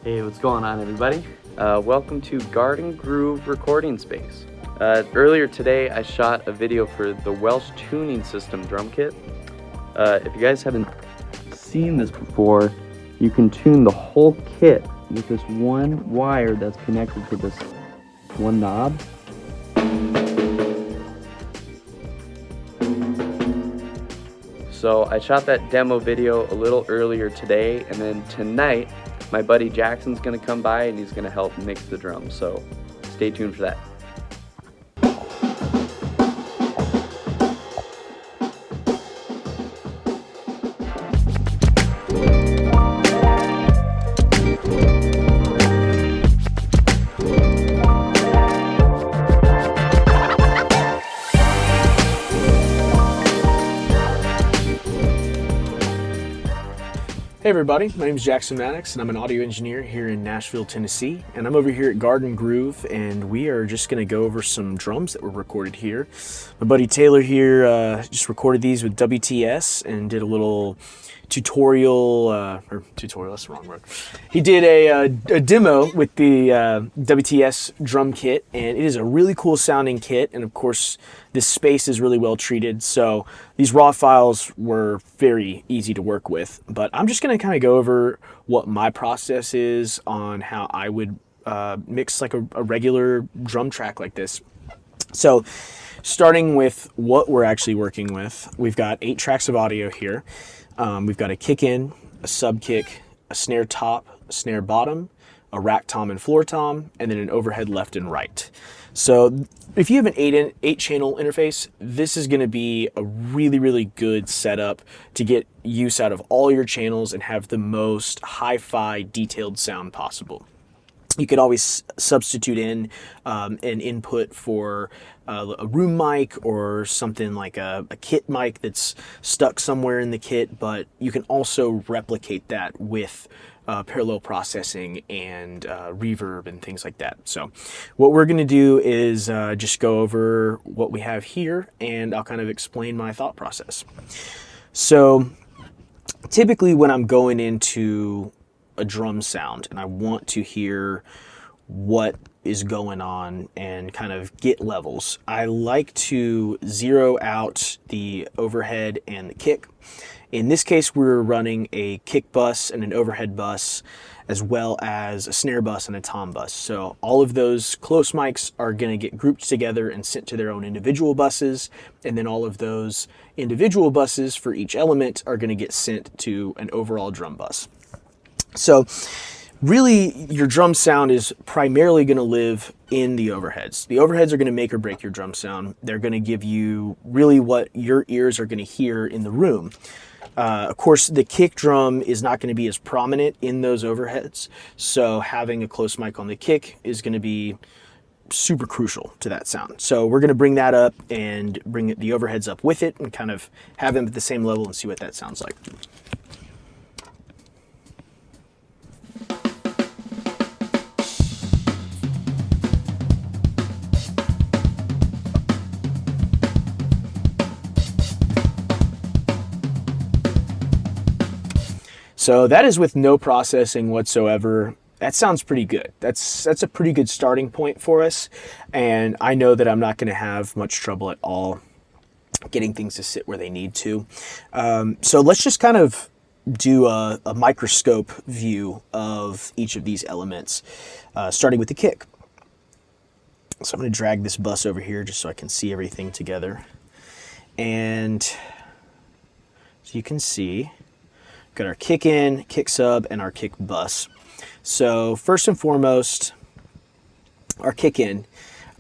Hey, what's going on, everybody? Welcome to Garden Groove Recording Space. Earlier today, I shot a video for the Welsh Tuning System drum kit. If you guys haven't seen this before, you can tune the whole kit with this one wire that's connected to this one knob. So I shot that demo video a little earlier today, and then tonight, my buddy Jackson's gonna come by and he's gonna help mix the drums, so stay tuned for that. Hey everybody, my name is Jackson Maddox and I'm an audio engineer here in Nashville, Tennessee, and I'm over here at Garden Groove and we are just going to go over some drums that were recorded here. My buddy Taylor here just recorded these with WTS and did a little tutorial, that's the wrong word. He did a demo with the WTS drum kit, and it is a really cool sounding kit, and of course this space is really well treated, so these raw files were very easy to work with. But I'm just going to kind of go over what my process is on how I would mix like a regular drum track like this. So starting with what we're actually working with, we've got 8 tracks of audio here. We've got a kick in, a sub kick, a snare top, a snare bottom, a rack tom and floor tom, and then an overhead left and right. So if you have an 8 channel interface, this is going to be a really good setup to get use out of all your channels and have the most hi-fi detailed sound possible. You could always substitute in an input for a room mic or something like a kit mic that's stuck somewhere in the kit, but you can also replicate that with parallel processing and reverb and things like that. So what we're going to do is just go over what we have here, and I'll kind of explain my thought process. So typically when I'm going into a drum sound and I want to hear what is going on and kind of get levels, I like to zero out the overhead and the kick. In this case, we're running a kick bus and an overhead bus, as well as a snare bus and a tom bus. So all of those close mics are going to get grouped together and sent to their own individual buses, and then all of those individual buses for each element are going to get sent to an overall drum bus. So really, your drum sound is primarily going to live in the overheads. The overheads are going to make or break your drum sound. They're going to give you really what your ears are going to hear in the room. Of course, the kick drum is not going to be as prominent in those overheads, so having a close mic on the kick is going to be super crucial to that sound. So we're going to bring that up and bring the overheads up with it and kind of have them at the same level and see what that sounds like. So that is with no processing whatsoever. That sounds pretty good. That's a pretty good starting point for us. And I know that I'm not going to have much trouble at all getting things to sit where they need to. So let's just kind of do a microscope view of each of these elements, starting with the kick. So I'm going to drag this bus over here just so I can see everything together. And so you can see, got our kick in, kick sub, and our kick bus. So first and foremost, our kick in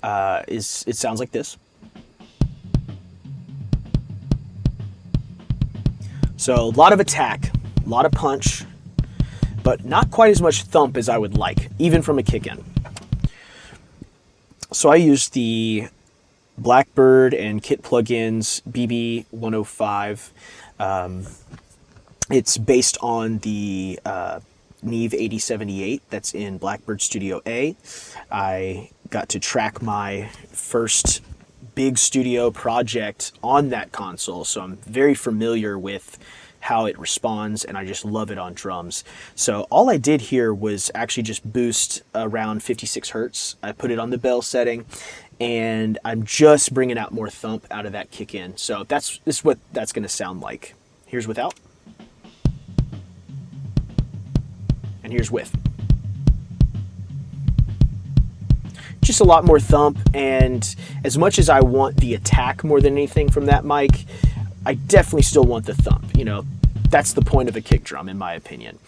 it sounds like this. So a lot of attack, a lot of punch, but not quite as much thump as I would like, even from a kick in. So I use the Blackbird and Kit plugins BB105. It's based on the Neve 8078 that's in Blackbird Studio A. I got to track my first big studio project on that console, so I'm very familiar with how it responds, and I just love it on drums. So all I did here was actually just boost around 56 hertz. I put it on the bell setting, and I'm just bringing out more thump out of that kick in. So this is what that's going to sound like. Here's without, and here's with. Just a lot more thump, and as much as I want the attack more than anything from that mic, I definitely still want the thump. You know, that's the point of a kick drum, in my opinion.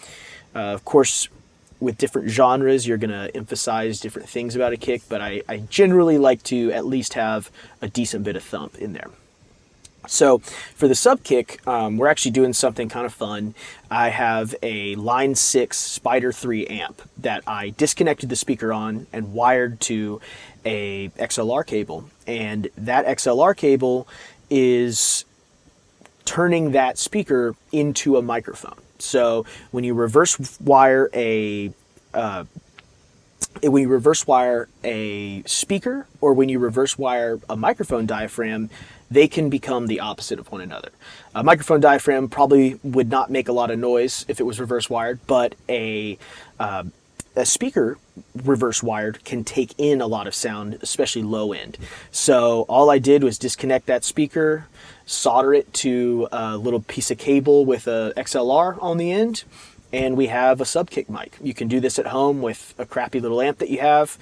Of course, with different genres, you're going to emphasize different things about a kick, but I generally like to at least have a decent bit of thump in there. So for the sub kick, we're actually doing something kind of fun. I have a Line 6 Spider 3 amp that I disconnected the speaker on and wired to a XLR cable. And that XLR cable is turning that speaker into a microphone. So when you reverse wire a speaker, or when you reverse wire a microphone diaphragm, they can become the opposite of one another. A microphone diaphragm probably would not make a lot of noise if it was reverse wired, but a speaker reverse wired can take in a lot of sound, especially low end. So all I did was disconnect that speaker, solder it to a little piece of cable with a XLR on the end, and we have a sub-kick mic. You can do this at home with a crappy little amp that you have.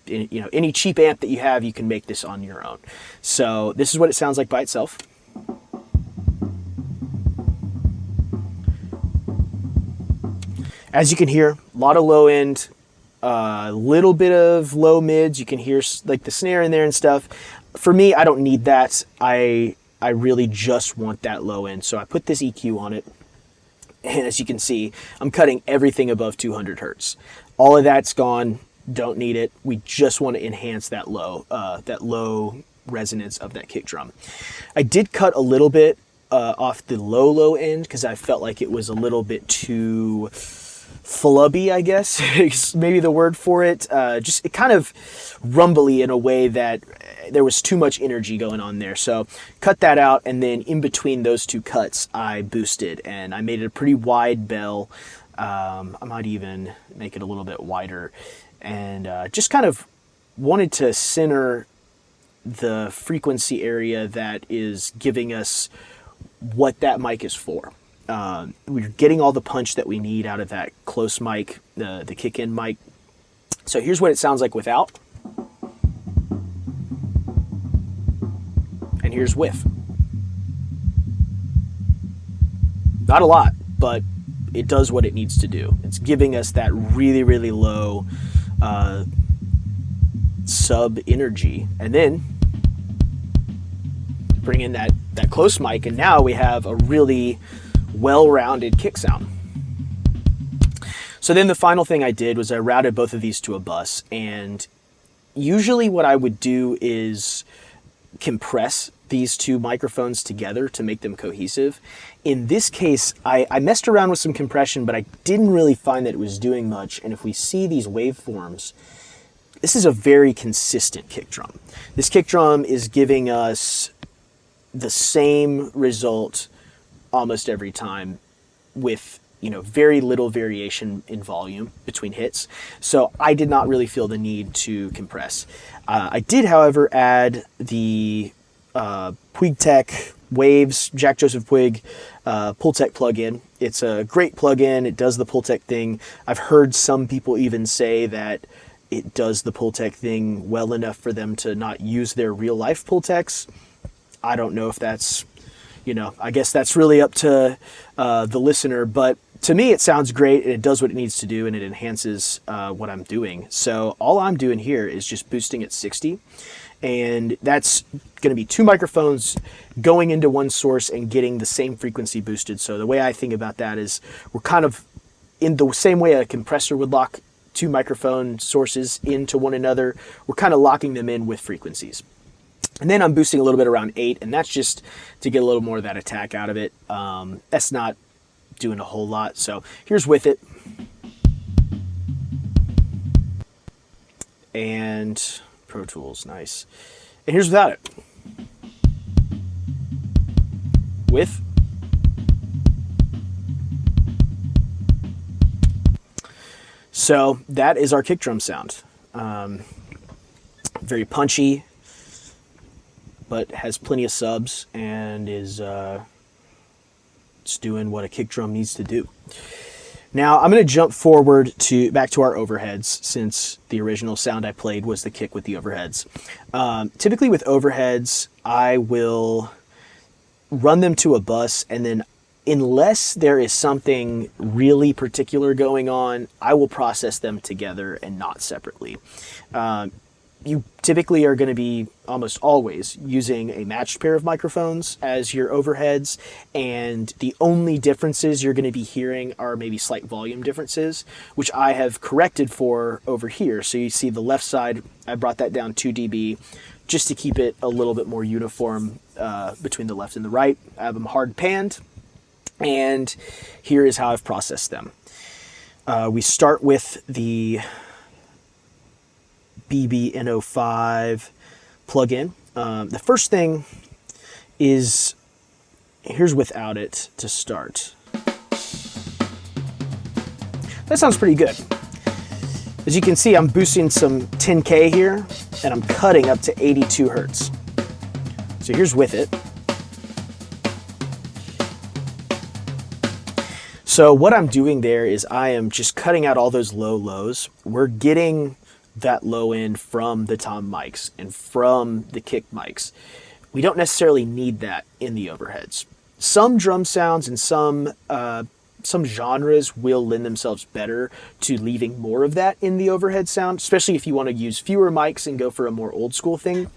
Any cheap amp that you have, you can make this on your own. So this is what it sounds like by itself. As you can hear, a lot of low end, a little bit of low mids. You can hear like the snare in there and stuff. For me, I don't need that. I really just want that low end. So I put this EQ on it. And as you can see, I'm cutting everything above 200 hertz. All of that's gone. Don't need it. We just want to enhance that low resonance of that kick drum. I did cut a little bit off the low end because I felt like it was a little bit too flubby, I guess, is maybe the word for it. Just it kind of rumbly in a way that there was too much energy going on there. So cut that out, and then in between those two cuts, I boosted, and I made it a pretty wide bell. I might even make it a little bit wider, and just kind of wanted to center the frequency area that is giving us what that mic is for. We're getting all the punch that we need out of that close mic, the kick-in mic. So here's what it sounds like without. And here's with. Not a lot, but it does what it needs to do. It's giving us that really, really low sub energy. And then bring in that close mic, and now we have a really well-rounded kick sound. So then the final thing I did was I routed both of these to a bus, and usually what I would do is compress these two microphones together to make them cohesive. In this case, I messed around with some compression, but I didn't really find that it was doing much. And if we see these waveforms, this is a very consistent kick drum. This kick drum is giving us the same result almost every time with very little variation in volume between hits. So I did not really feel the need to compress. I did, however, add the Puig Tech Waves Jack Joseph Puig Pultec plugin. It's a great plugin. It does the Pultec thing. I've heard some people even say that it does the Pultec thing well enough for them to not use their real life Pultecs. I don't know if that's, I guess that's really up to the listener, but to me it sounds great, and it does what it needs to do, and it enhances what I'm doing. So all I'm doing here is just boosting at 60, and that's going to be two microphones going into one source and getting the same frequency boosted. So the way I think about that is we're kind of in the same way a compressor would lock two microphone sources into one another. We're kind of locking them in with frequencies. And then I'm boosting a little bit around 8, and that's just to get a little more of that attack out of it. That's not doing a whole lot. So here's with it. And Pro Tools, nice. And here's without it. With. So that is our kick drum sound. Very punchy, but has plenty of subs and is it's doing what a kick drum needs to do. Now I'm going to jump forward back to our overheads, since the original sound I played was the kick with the overheads. Typically with overheads, I will run them to a bus, and then unless there is something really particular going on, I will process them together and not separately. You typically are going to be almost always using a matched pair of microphones as your overheads, and the only differences you're going to be hearing are maybe slight volume differences, which I have corrected for over here. So you see the left side, I brought that down 2 dB just to keep it a little bit more uniform between the left and the right. I have them hard panned, and here is how I've processed them. We start with the BBN05 plugin. The first thing is, here's without it to start. That sounds pretty good. As you can see, I'm boosting some 10K here, and I'm cutting up to 82 Hertz. So here's with it. So what I'm doing there is I am just cutting out all those low lows. We're getting that low end from the tom mics and from the kick mics. We don't necessarily need that in the overheads. Some drum sounds and some genres will lend themselves better to leaving more of that in the overhead sound, especially if you want to use fewer mics and go for a more old school thing.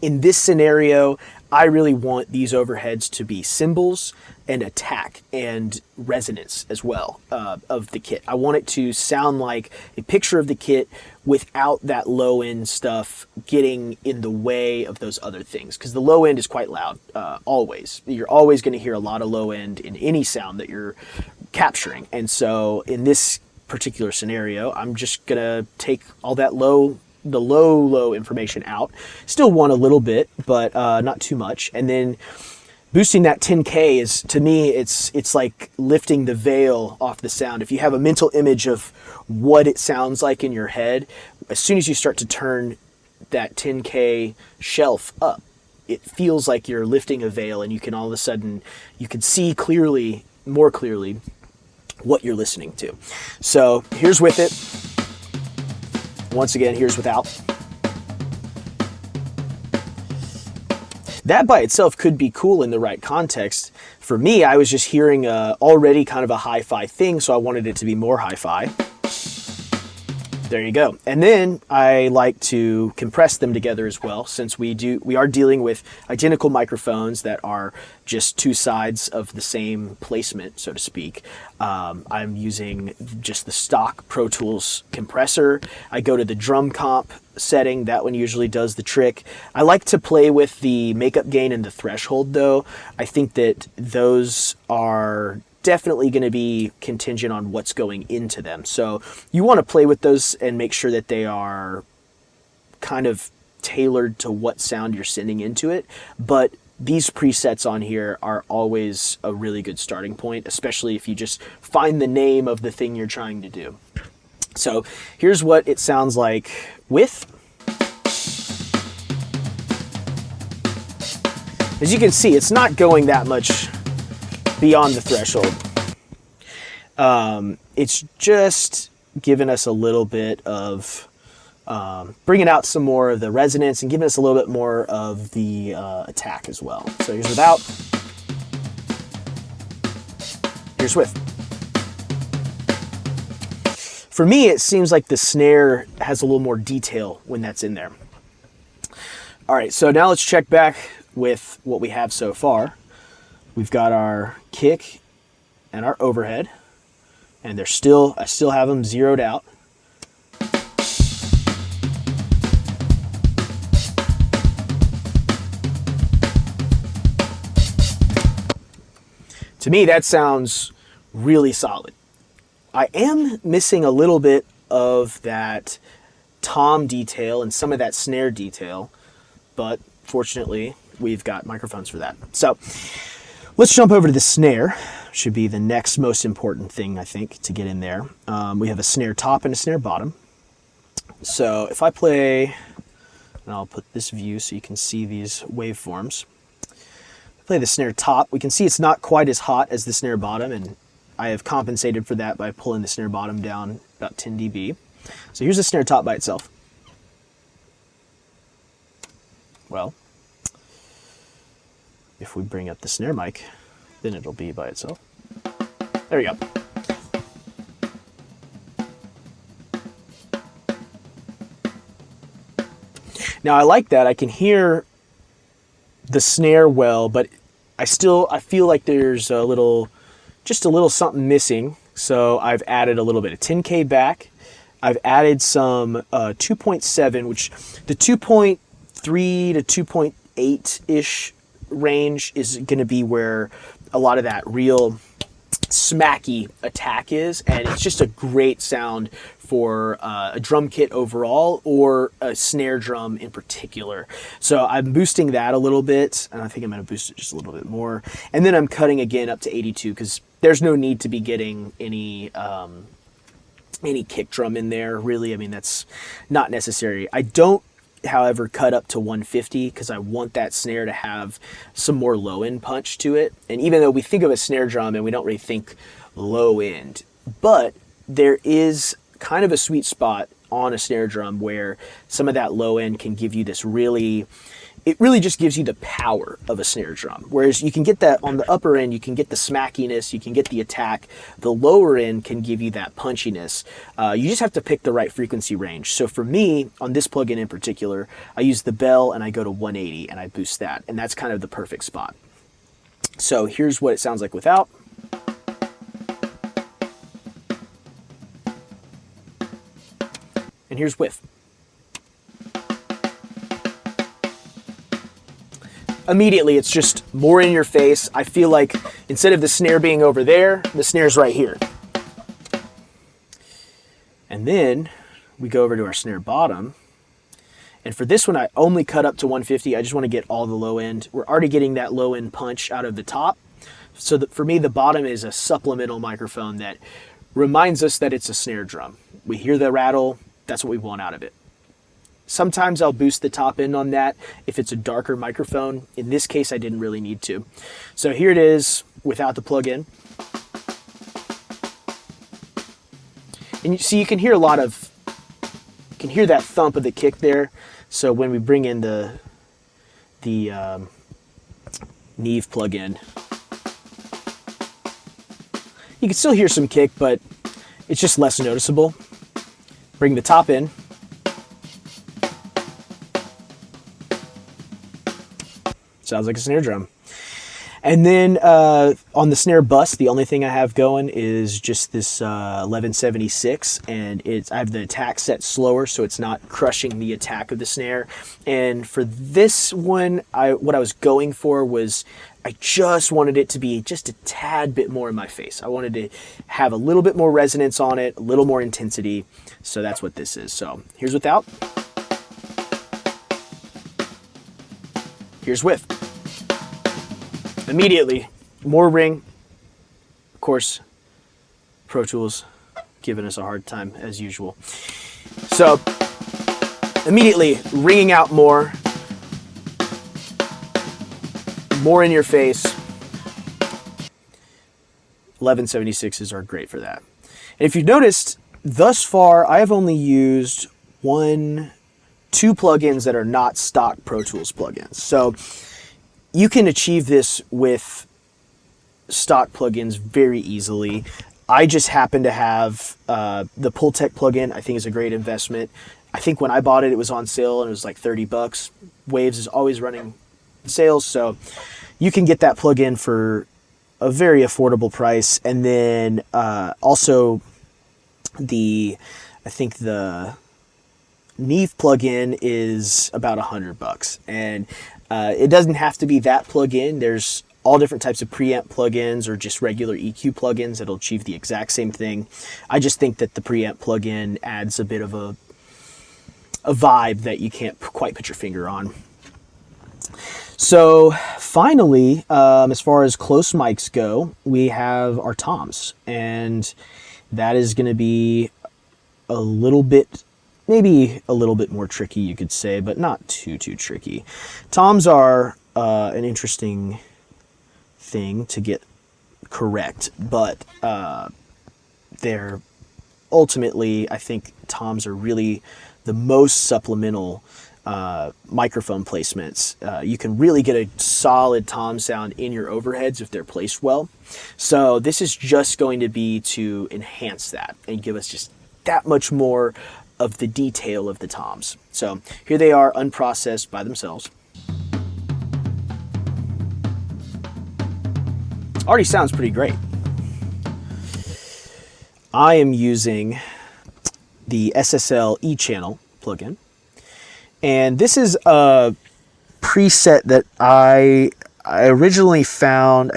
In this scenario, I really want these overheads to be cymbals and attack and resonance as well of the kit. I want it to sound like a picture of the kit without that low end stuff getting in the way of those other things, because the low end is quite loud always. You're always going to hear a lot of low end in any sound that you're capturing. And so in this particular scenario, I'm just going to take all that low information out. Still want a little bit, but not too much. And then boosting that 10K is, to me, it's like lifting the veil off the sound. If you have a mental image of what it sounds like in your head, as soon as you start to turn that 10K shelf up, it feels like you're lifting a veil, and you can all of a sudden, you can see clearly, more clearly, what you're listening to. So here's with it. Once again, here's without. That by itself could be cool in the right context. For me, I was just hearing already kind of a hi-fi thing, so I wanted it to be more hi-fi. There you go. And then I like to compress them together as well, since we are dealing with identical microphones that are just two sides of the same placement, so to speak. I'm using just the stock Pro Tools compressor. I go to the drum comp setting. That one usually does the trick. I like to play with the makeup gain and the threshold, though. I think that those are definitely going to be contingent on what's going into them. So you want to play with those and make sure that they are kind of tailored to what sound you're sending into it. But these presets on here are always a really good starting point, especially if you just find the name of the thing you're trying to do. So here's what it sounds like with. As you can see, it's not going that much beyond the threshold. It's just giving us a little bit of bringing out some more of the resonance and giving us a little bit more of the attack as well. So here's without, here's with. For me, it seems like the snare has a little more detail when that's in there. All right, so now let's check back with what we have so far. We've got our kick and our overhead, and I still have them zeroed out. To me, that sounds really solid. I am missing a little bit of that tom detail and some of that snare detail, but fortunately, we've got microphones for that. So let's jump over to the snare. should be the next most important thing, I think, to get in there. We have a snare top and a snare bottom. So if I play, and I'll put this view so you can see these waveforms. Play the snare top, we can see it's not quite as hot as the snare bottom, and I have compensated for that by pulling the snare bottom down about 10 dB. So here's the snare top by itself. Well, if we bring up the snare mic, then it'll be by itself. There we go. Now I like that. I can hear the snare well, but I feel like there's just a little something missing. So I've added a little bit of 10K back. I've added some 2.7, which the 2.3 to 2.8-ish range is going to be where a lot of that real smacky attack is, and it's just a great sound for a drum kit overall, or a snare drum in particular. So I'm boosting that a little bit, and I think I'm going to boost it just a little bit more. And then I'm cutting again up to 82, because there's no need to be getting any kick drum in there, really. I mean, that's not necessary. I don't, however, cut up to 150 because I want that snare to have some more low end punch to it. And even though we think of a snare drum and we don't really think low end, but there is kind of a sweet spot on a snare drum where some of that low end can give you this it really just gives you the power of a snare drum. Whereas you can get that on the upper end, you can get the smackiness, you can get the attack. The lower end can give you that punchiness. You just have to pick the right frequency range. So for me, on this plugin in particular, I use the bell and I go to 180 and I boost that. And that's kind of the perfect spot. So here's what it sounds like without. And here's with. Immediately, it's just more in your face. I feel like instead of the snare being over there, the snare's right here. And then we go over to our snare bottom. And for this one, I only cut up to 150. I just want to get all the low end. We're already getting that low end punch out of the top. So that for me, the bottom is a supplemental microphone that reminds us that it's a snare drum. We hear the rattle. That's what we want out of it. Sometimes I'll boost the top end on that if it's a darker microphone. In this case, I didn't really need to. So here it is without the plug-in. And you see, you can hear that thump of the kick there. So when we bring in the Neve plug-in, you can still hear some kick, but it's just less noticeable. Bring the top in. Sounds like a snare drum. And then on the snare bus, the only thing I have going is just this 1176, and I have the attack set slower, so it's not crushing the attack of the snare. And for this one, what I was going for was I just wanted it to be just a tad bit more in my face. I wanted to have a little bit more resonance on it, a little more intensity. So that's what this is. So here's without. Here's with. Immediately, more ring. Of course, Pro Tools giving us a hard time as usual. So immediately ringing out more in your face. 1176s are great for that. And if you've noticed, thus far, I have only used two plugins that are not stock Pro Tools plugins. So you can achieve this with stock plugins very easily. I just happen to have the Pultec plugin. I think is a great investment. I think when I bought it, it was on sale and it was like $30. Waves is always running sales, so you can get that plugin for a very affordable price. And then also I think the Neve plugin is about $100, and it doesn't have to be that plugin. There's all different types of preamp plugins or just regular EQ plugins that'll achieve the exact same thing. I just think that the preamp plugin adds a bit of a vibe that you can't quite put your finger on. So finally, as far as close mics go, we have our toms, and that is going to be a little bit, maybe a little bit more tricky, you could say, but not too tricky. Toms are an interesting thing to get correct, but they're ultimately, I think toms are really the most supplemental microphone placements. You can really get a solid tom sound in your overheads if they're placed well. So this is just going to be to enhance that and give us just that much more of the detail of the toms. So here they are unprocessed by themselves. Already sounds pretty great. I am using the SSL E-channel plugin, and this is a preset that I originally found.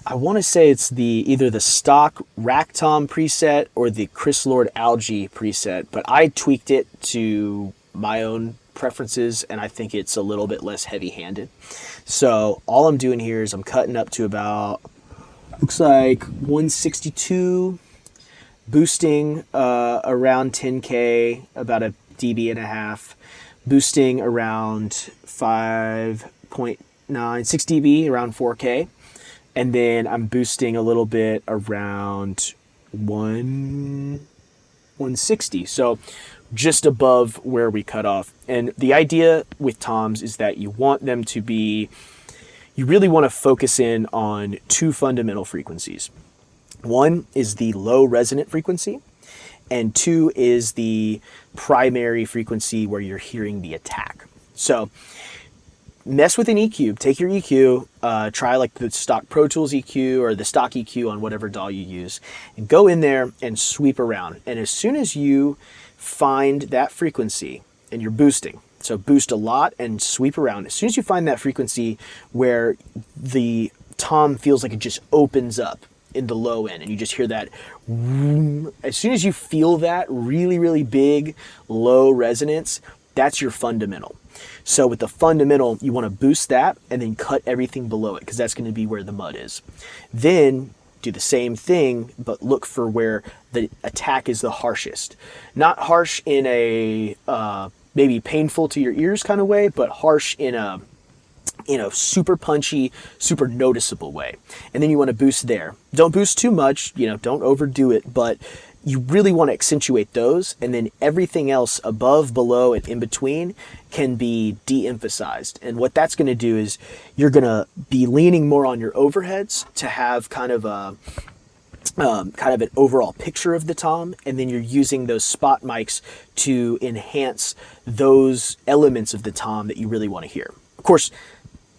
I want to say it's either the stock Rack Tom preset or the Chris Lord Algae preset, but I tweaked it to my own preferences, and I think it's a little bit less heavy-handed. So all I'm doing here is I'm cutting up to about, looks like 162, boosting around 10K, about a dB and a half, boosting around 5.9, 6 dB, around 4K, and then I'm boosting a little bit around 160, so just above where we cut off. And the idea with toms is that you really want to focus in on two fundamental frequencies. One is the low resonant frequency, and two is the primary frequency where you're hearing the attack. So mess with an EQ. Take your EQ, try like the stock Pro Tools EQ or the stock EQ on whatever DAW you use, and go in there and sweep around. And as soon as you find that frequency and you're boosting, so boost a lot and sweep around. As soon as you find that frequency where the tom feels like it just opens up in the low end and you just hear that, as soon as you feel that really, really big low resonance, that's your fundamental. So with the fundamental, you want to boost that and then cut everything below it, because that's going to be where the mud is. Then do the same thing, but look for where the attack is the harshest. Not harsh in a maybe painful to your ears kind of way, but harsh in a super punchy, super noticeable way. And then you want to boost there. Don't boost too much, don't overdo it, but you really want to accentuate those, and then everything else above, below, and in between can be de-emphasized. And what that's going to do is you're going to be leaning more on your overheads to have kind of an overall picture of the tom, and then you're using those spot mics to enhance those elements of the tom that you really want to hear. Of course,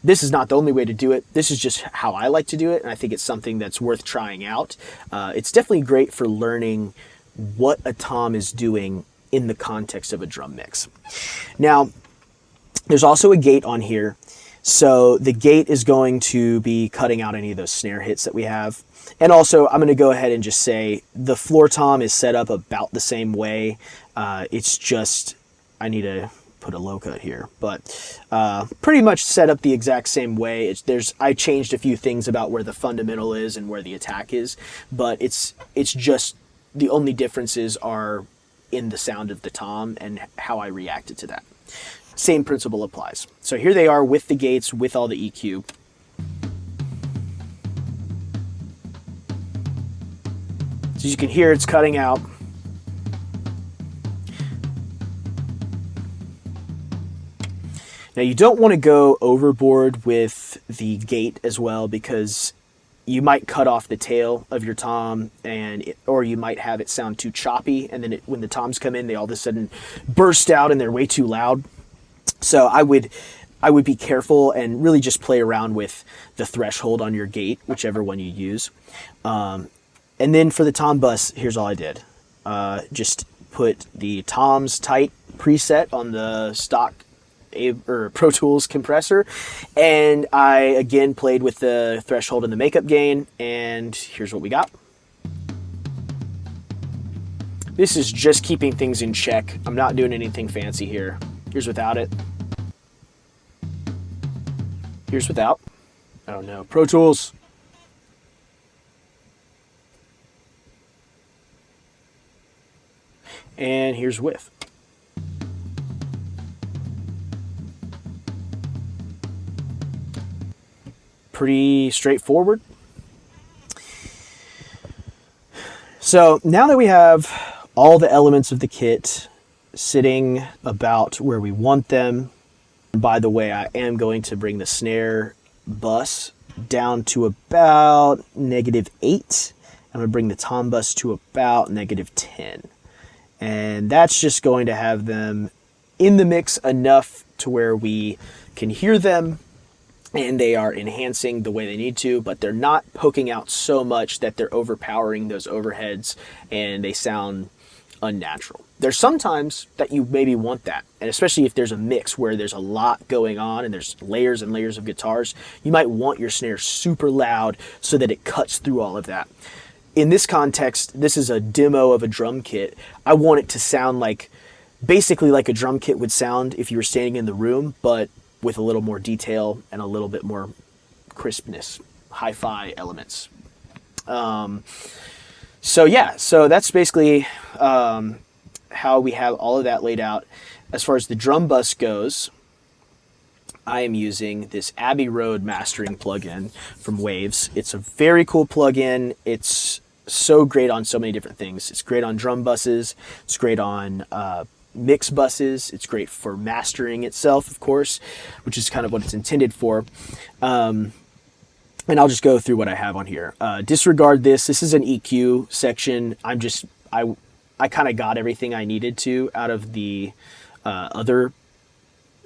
this is not the only way to do it. This is just how I like to do it, and I think it's something that's worth trying out. It's definitely great for learning what a tom is doing in the context of a drum mix. Now, there's also a gate on here. So the gate is going to be cutting out any of those snare hits that we have. And also, I'm going to go ahead and just say the floor tom is set up about the same way. It's just, I need to put a low cut here, but pretty much set up the exact same way. I changed a few things about where the fundamental is and where the attack is, but it's just the only differences are in the sound of the tom and how I reacted to that. Same principle applies. So here they are with the gates, with all the EQ. So you can hear it's cutting out. Now you don't want to go overboard with the gate as well, because you might cut off the tail of your tom, or you might have it sound too choppy, and then when the toms come in, they all of a sudden burst out and they're way too loud. So I would be careful and really just play around with the threshold on your gate, whichever one you use. And then for the tom bus, here's all I did. Just put the Tom's Tight preset on the stock Pro Tools compressor, and I again played with the threshold and the makeup gain, and here's what we got. This is just keeping things in check. I'm not doing anything fancy here. Here's without it. Here's without. Oh no, Pro Tools. And here's with. Pretty straightforward. So now that we have all the elements of the kit sitting about where we want them, by the way, I am going to bring the snare bus down to about -8. I'm going to bring the tom bus to about -10. And that's just going to have them in the mix enough to where we can hear them and they are enhancing the way they need to, but they're not poking out so much that they're overpowering those overheads and they sound unnatural. There's sometimes that you maybe want that, and especially if there's a mix where there's a lot going on and there's layers and layers of guitars, you might want your snare super loud so that it cuts through all of that. In this context, this is a demo of a drum kit. I want it to sound like, basically like a drum kit would sound if you were standing in the room, but with a little more detail and a little bit more crispness, hi-fi elements. So that's basically how we have all of that laid out. As far as the drum bus goes, I am using this Abbey Road mastering plugin from Waves. It's a very cool plugin. It's so great on so many different things. It's great on drum buses. It's great on mix buses. It's great for mastering itself, of course, which is kind of what it's intended for. And I'll just go through what I have on here. Disregard this. This is an EQ section. I kind of got everything I needed to out of the other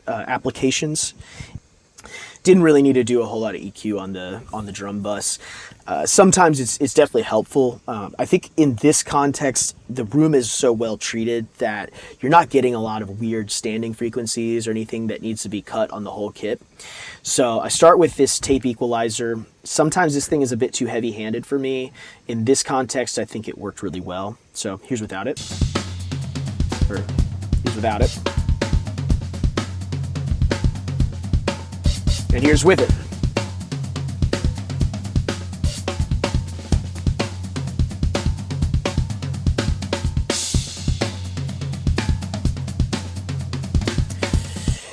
applications. Didn't really need to do a whole lot of EQ on the drum bus. Sometimes it's definitely helpful. I think in this context, the room is so well treated that you're not getting a lot of weird standing frequencies or anything that needs to be cut on the whole kit. So I start with this tape equalizer. Sometimes this thing is a bit too heavy-handed for me. In this context, I think it worked really well. So here's without it. Or here's without it. And here's with it.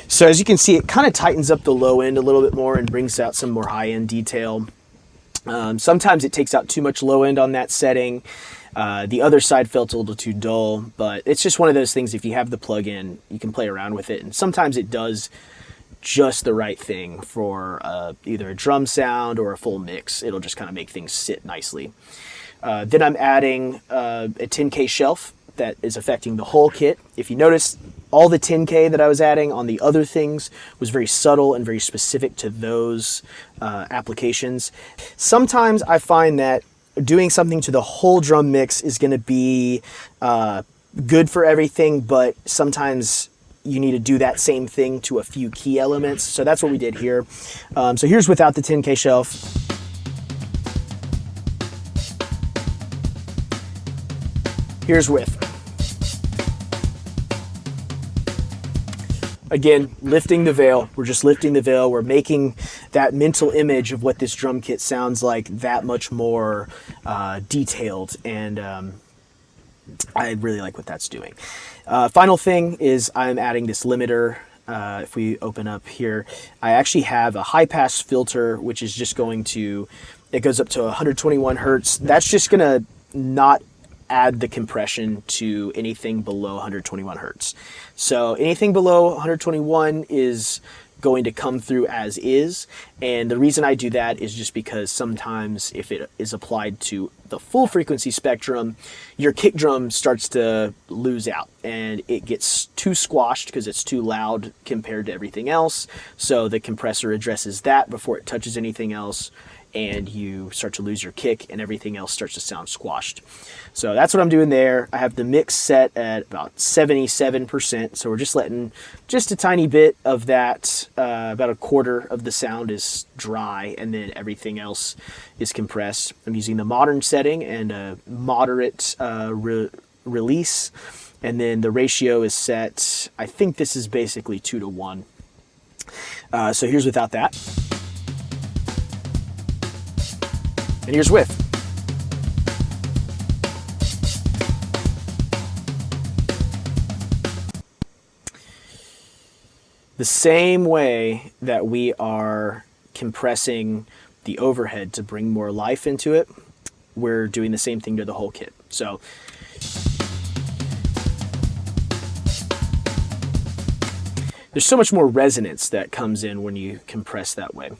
So as you can see, it kind of tightens up the low end a little bit more and brings out some more high-end detail. Sometimes it takes out too much low end on that setting. The other side felt a little too dull, but it's just one of those things. If you have the plug-in, you can play around with it. And sometimes it does just the right thing for either a drum sound or a full mix. It'll just kind of make things sit nicely. Then I'm adding a 10K shelf that is affecting the whole kit. If you notice, all the 10K that I was adding on the other things was very subtle and very specific to those applications. Sometimes I find that doing something to the whole drum mix is going to be good for everything, but sometimes you need to do that same thing to a few key elements. So that's what we did here. So here's without the 10K shelf. Here's with. Again, lifting the veil. We're just lifting the veil. We're making that mental image of what this drum kit sounds like that much more detailed, and I really like what that's doing. Final thing is I'm adding this limiter. If we open up here, I actually have a high-pass filter, which is just going to, it goes up to 121 hertz. That's just going to not add the compression to anything below 121 hertz. So anything below 121 is going to come through as is. And the reason I do that is just because sometimes if it is applied to the full frequency spectrum, your kick drum starts to lose out and it gets too squashed because it's too loud compared to everything else. So the compressor addresses that before it touches anything else, and you start to lose your kick and everything else starts to sound squashed. So that's what I'm doing there. I have the mix set at about 77%. So we're just letting just a tiny bit of that, about a quarter of the sound is dry, and then everything else is compressed. I'm using the modern setting and a moderate release. And then the ratio is set, I think this is basically 2 to 1. So here's without that. And here's whiff. The same way that we are compressing the overhead to bring more life into it, we're doing the same thing to the whole kit. So there's so much more resonance that comes in when you compress that way.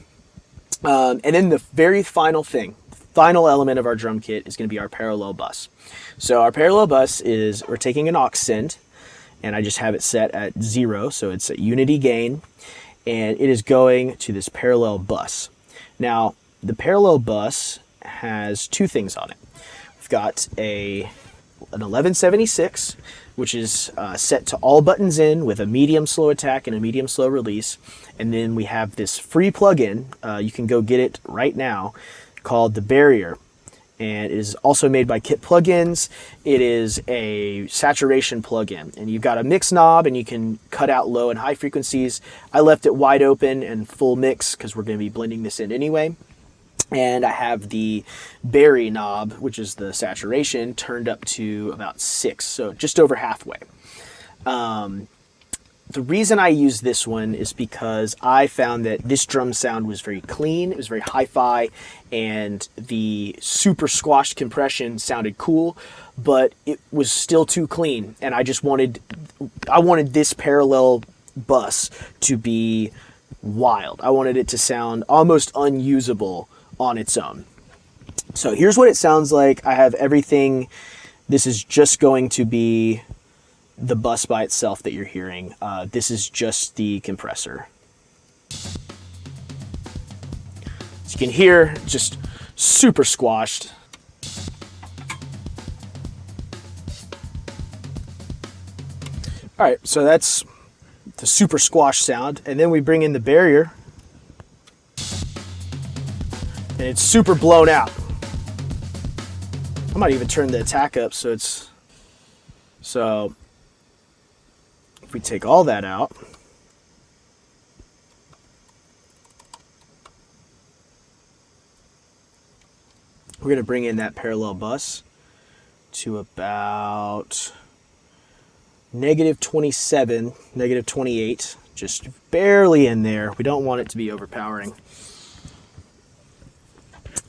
And then the very final element of our drum kit is going to be our parallel bus. So our parallel bus is, we're taking an aux send, and I just have it set at 0, so it's a unity gain, and it is going to this parallel bus. Now, the parallel bus has two things on it. We've got an 1176, which is set to all buttons in with a medium slow attack and a medium slow release. And then we have this free plugin, you can go get it right now, called the Barrier. And it is also made by Kit Plugins. It is a saturation plugin, and you've got a mix knob, and you can cut out low and high frequencies. I left it wide open and full mix because we're going to be blending this in anyway. And I have the Barry knob, which is the saturation, turned up to about 6, so just over halfway. The reason I use this one is because I found that this drum sound was very clean, it was very hi-fi, and the super squashed compression sounded cool, but it was still too clean, and I wanted this parallel bus to be wild. I wanted it to sound almost unusable on its own. So here's what it sounds like. I have everything. This is just going to be the bus by itself that you're hearing. This is just the compressor. As you can hear, just super squashed. All right, so that's the super squash sound. And then we bring in the Barrier, and it's super blown out. I might even turn the attack up so if we take all that out, we're going to bring in that parallel bus to about -27, -28, just barely in there. We don't want it to be overpowering.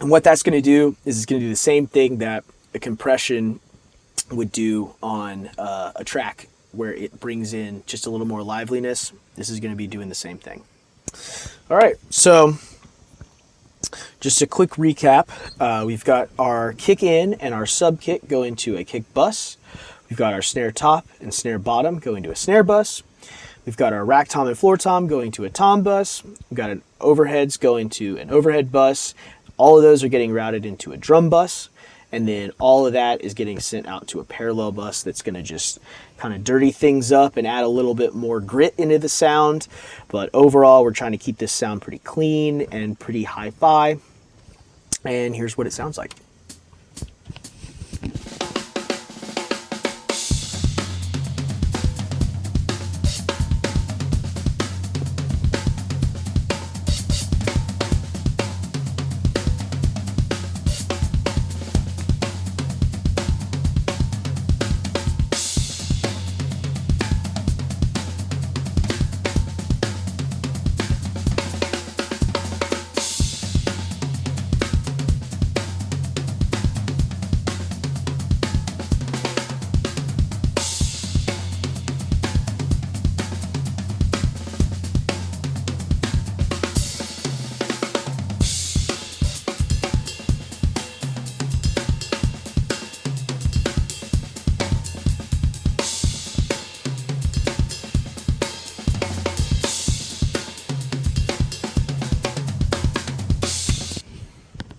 And what that's going to do is it's going to do the same thing that a compression would do on a track, where it brings in just a little more liveliness. This is going to be doing the same thing. All right, so just a quick recap. We've got our kick in and our sub kit go into a kick bus. We've got our snare top and snare bottom going to a snare bus. We've got our rack tom and floor tom going to a tom bus. We've got an overheads going to an overhead bus. All of those are getting routed into a drum bus. And then all of that is getting sent out to a parallel bus that's going to just kind of dirty things up and add a little bit more grit into the sound. But overall, we're trying to keep this sound pretty clean and pretty hi-fi. And here's what it sounds like.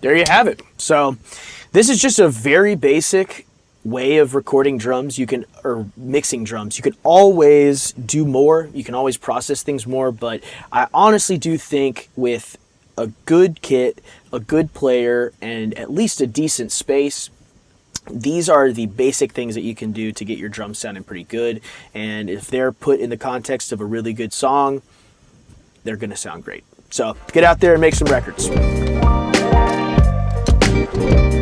There you have it. So this is just a very basic way of recording drums, or mixing drums. You can always do more, you can always process things more, but I honestly do think with a good kit, a good player, and at least a decent space, these are the basic things that you can do to get your drums sounding pretty good. And if they're put in the context of a really good song, they're going to sound great. So get out there and make some records. you.